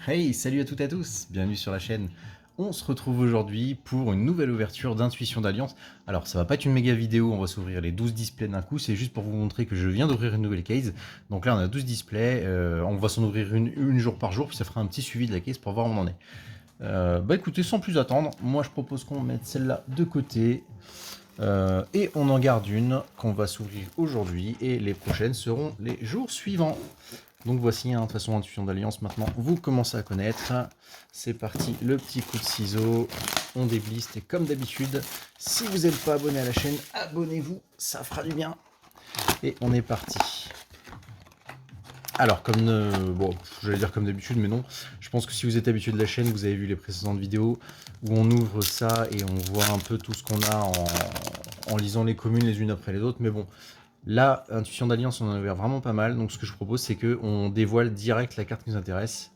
Hey, salut à toutes et à tous, bienvenue sur la chaîne. On se retrouve aujourd'hui pour une nouvelle ouverture d'Intuition d'Alliance. Alors ça va pas être une méga vidéo, on va s'ouvrir les 12 displays d'un coup, c'est juste pour vous montrer que je viens d'ouvrir une nouvelle case. Donc là on a 12 displays, on va s'en ouvrir une jour par jour, puis ça fera un petit suivi de la case pour voir où on en est. Bah écoutez, sans plus attendre, moi je propose qu'on mette celle-là de côté. Et on en garde une qu'on va s'ouvrir aujourd'hui et les prochaines seront les jours suivants. Donc voici, de toute façon, Intuition d'Alliance, maintenant vous commencez à connaître. C'est parti, le petit coup de ciseau, on débliste et comme d'habitude, si vous n'êtes pas abonné à la chaîne, abonnez-vous, ça fera du bien. Et on est parti. Alors, bon, j'allais dire comme d'habitude, mais non. Je pense que si vous êtes habitué de la chaîne, vous avez vu les précédentes vidéos où on ouvre ça et on voit un peu tout ce qu'on a en lisant les communes les unes après les autres. Mais bon, là, Intuition d'Alliance, on en a ouvert vraiment pas mal. Donc ce que je propose, c'est qu'on dévoile direct la carte qui nous intéresse.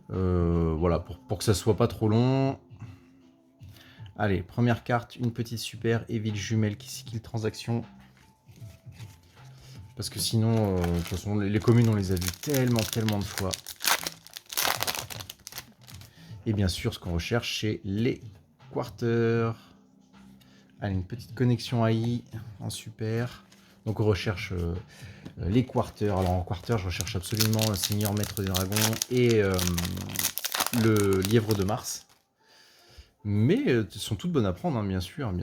Voilà, pour que ça soit pas trop long. Allez, première carte, une petite super Evil Jumelle qui skill transaction. Parce que sinon, de toute façon, les communes, on les a vues tellement de fois. Et bien sûr, ce qu'on recherche, c'est les quarters. Allez, une petite connexion AI en super. Donc on recherche les quarters. Alors en quarter, je recherche absolument le Seigneur Maître des Dragons et le Lièvre de Mars. Mais elles sont toutes bonnes à prendre, hein, bien sûr.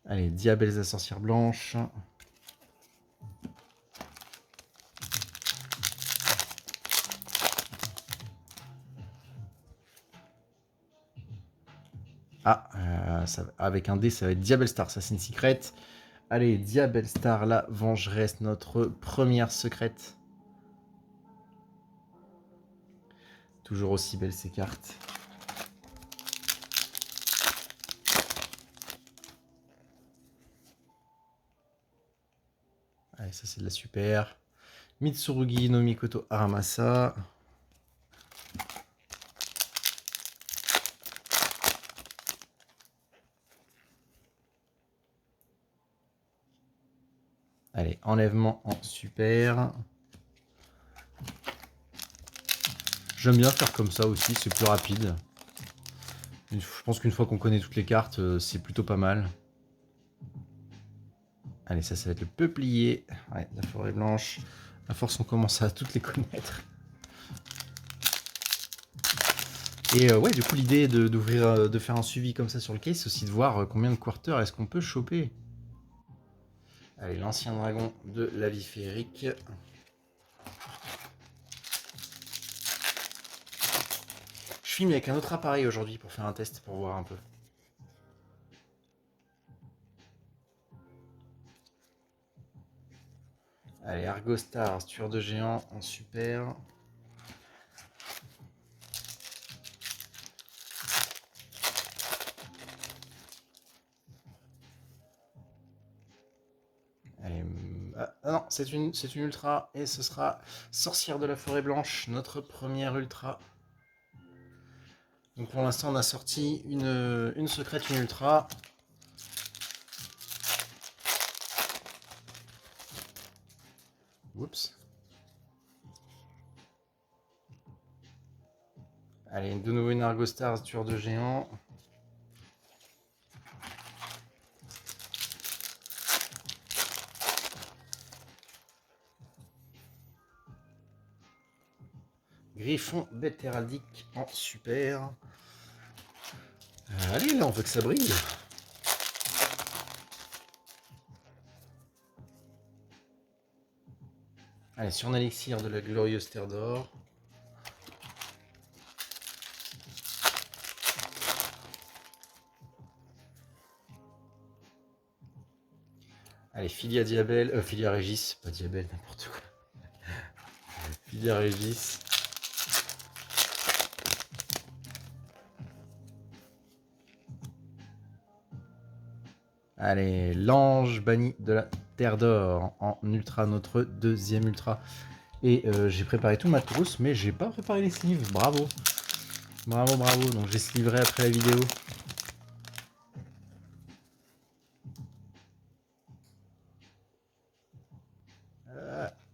Allez, Diabèse la sorcière blanche. Ah, avec un dé, ça va être Diabel Star, ça c'est une secret. Allez, Diabel Star, la vengeresse, notre première secrète. Toujours aussi belles ces cartes. Allez, ça c'est de la super. Mitsurugi no Mikoto Aramasa. Allez, enlèvement en super. J'aime bien faire comme ça aussi, c'est plus rapide. Je pense qu'une fois qu'on connaît toutes les cartes, c'est plutôt pas mal. Allez, ça va être le peuplier. Ouais, la forêt blanche. À force, on commence à toutes les connaître. Et ouais, du coup, l'idée d'ouvrir, de faire un suivi comme ça sur le case, c'est aussi de voir combien de quarters est-ce qu'on peut choper. Allez, l'ancien dragon de la vie féerique. Je filme avec un autre appareil aujourd'hui pour faire un test, pour voir un peu. Allez, Argostar, tueur de géants en super. Allez, ah non, c'est une ultra et ce sera Sorcière de la forêt blanche, notre première ultra. Donc pour l'instant, on a sorti une secrète, une ultra. Oups. Allez, de nouveau une Argostar, tueur de géants. Griffon bête héraldique en super. Allez, là, on veut que ça brille. Allez, sur un élixir de la glorieuse terre d'or. Allez, Filia Diabel, Filia Régis, pas Diabel, n'importe quoi. Filia Régis. Allez, l'ange banni de la terre d'or en ultra, notre deuxième ultra. Et j'ai préparé tout ma trousse, mais j'ai pas préparé les sleeves. Bravo. Bravo. Donc j'ai sliverai après la vidéo.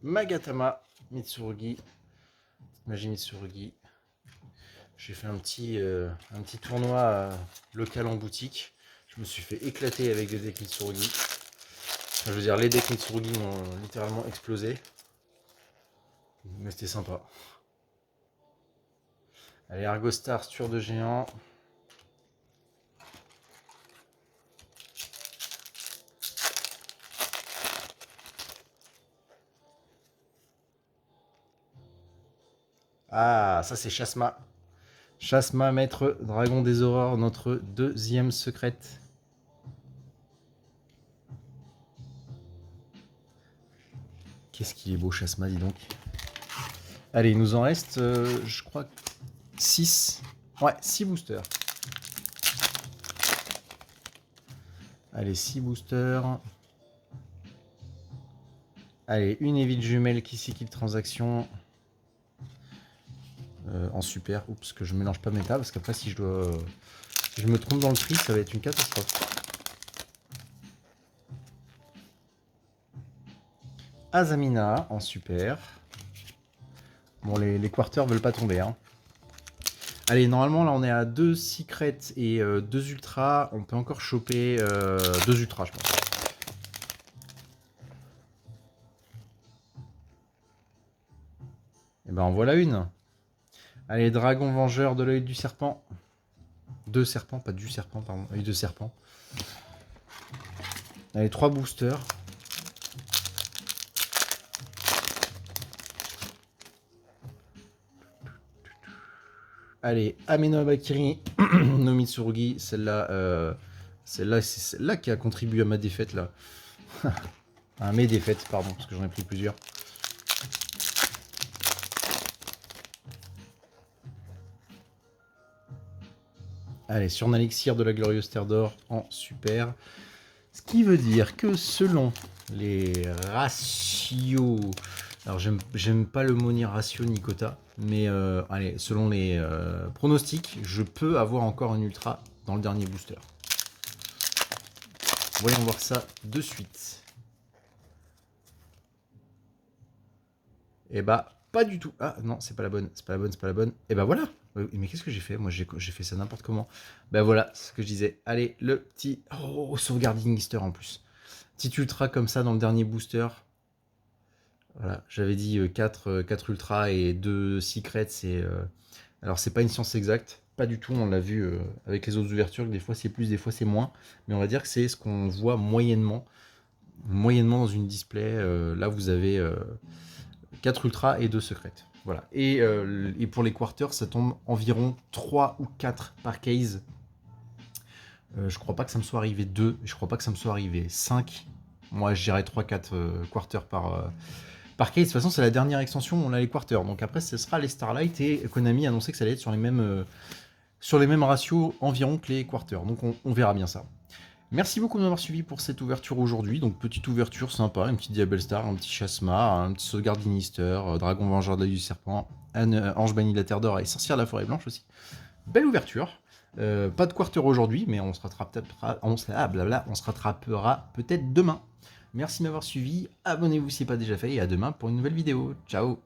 Magatama Mitsurugi. Magie Mitsurugi. J'ai fait un petit tournoi local en boutique. Je me suis fait éclater avec des decks Mitsurugi. Enfin, je veux dire, les decks Mitsurugi m'ont littéralement explosé. Mais c'était sympa. Allez, Argostar, Stur de géant. Ah, ça c'est Chasma. Chasma, maître dragon des aurores, notre deuxième secrète. Qu'est-ce qu'il est beau, Chasma, dis donc. Allez, il nous en reste, je crois, 6. Ouais, 6 boosters. Allez, 6 boosters. Allez, une évite jumelle qui kill transaction. En super. Oups, que je mélange pas mes tas, parce qu'après, si je me trompe dans le prix, ça va être une catastrophe. Azamina en super. Bon, les quarters veulent pas tomber. Hein. Allez, normalement, là, on est à 2 secrets et 2 ultras. On peut encore choper 2 ultras, je pense. Et ben, en voilà une. Allez, dragon vengeur de l'œil du serpent. 2 serpents, pas du serpent, pardon. Œil de serpent. Allez, 3 boosters. Allez, Ameno Abakiri, no Mitsurugi, celle-là, c'est celle-là qui a contribué à ma défaite, là. À mes défaites, pardon, parce que j'en ai pris plusieurs. Allez, sur un élixir de la glorieuse terre d'or en super. Ce qui veut dire que selon les ratios... Alors, j'aime pas le mot ni ratio ni quota, mais allez, selon les pronostics, je peux avoir encore un ultra dans le dernier booster. Voyons voir ça de suite. Et bah, pas du tout. Ah non, c'est pas la bonne, c'est pas la bonne, c'est pas la bonne. Et bah voilà. Mais qu'est-ce que j'ai fait? Moi, j'ai fait ça n'importe comment. Bah voilà, c'est ce que je disais. Allez, le petit... Oh, sauvegarding Easter en plus. Petit ultra comme ça dans le dernier booster. Voilà, j'avais dit 4 ultras et 2 secrets. Alors, c'est pas une science exacte. Pas du tout, on l'a vu avec les autres ouvertures. Que des fois, c'est plus, des fois, c'est moins. Mais on va dire que c'est ce qu'on voit moyennement. Moyennement dans une display. Là, vous avez 4 ultras et 2 secrètes. Voilà. Et pour les quarters, ça tombe environ 3 ou 4 par case. Je crois pas que ça me soit arrivé 2. Je crois pas que ça me soit arrivé 5. Moi, je dirais 3-4 quarters par case. De toute façon, c'est la dernière extension où on a les quarters. Donc après, ce sera les Starlight. Et Konami a annoncé que ça allait être sur les mêmes ratios environ que les quarters. Donc on verra bien ça. Merci beaucoup de m'avoir suivi pour cette ouverture aujourd'hui. Donc petite ouverture sympa, une petite Diabel Star, un petit Chasma, un petit Sauvegarding Easter, Dragon Vengeur de l'œil du serpent, Ange banni de la terre d'or et Sorcière de la forêt blanche aussi. Belle ouverture. Pas de quarter aujourd'hui, mais on se rattrapera, on se rattrapera peut-être demain. Merci de m'avoir suivi. Abonnez-vous si ce n'est pas déjà fait et à demain pour une nouvelle vidéo. Ciao.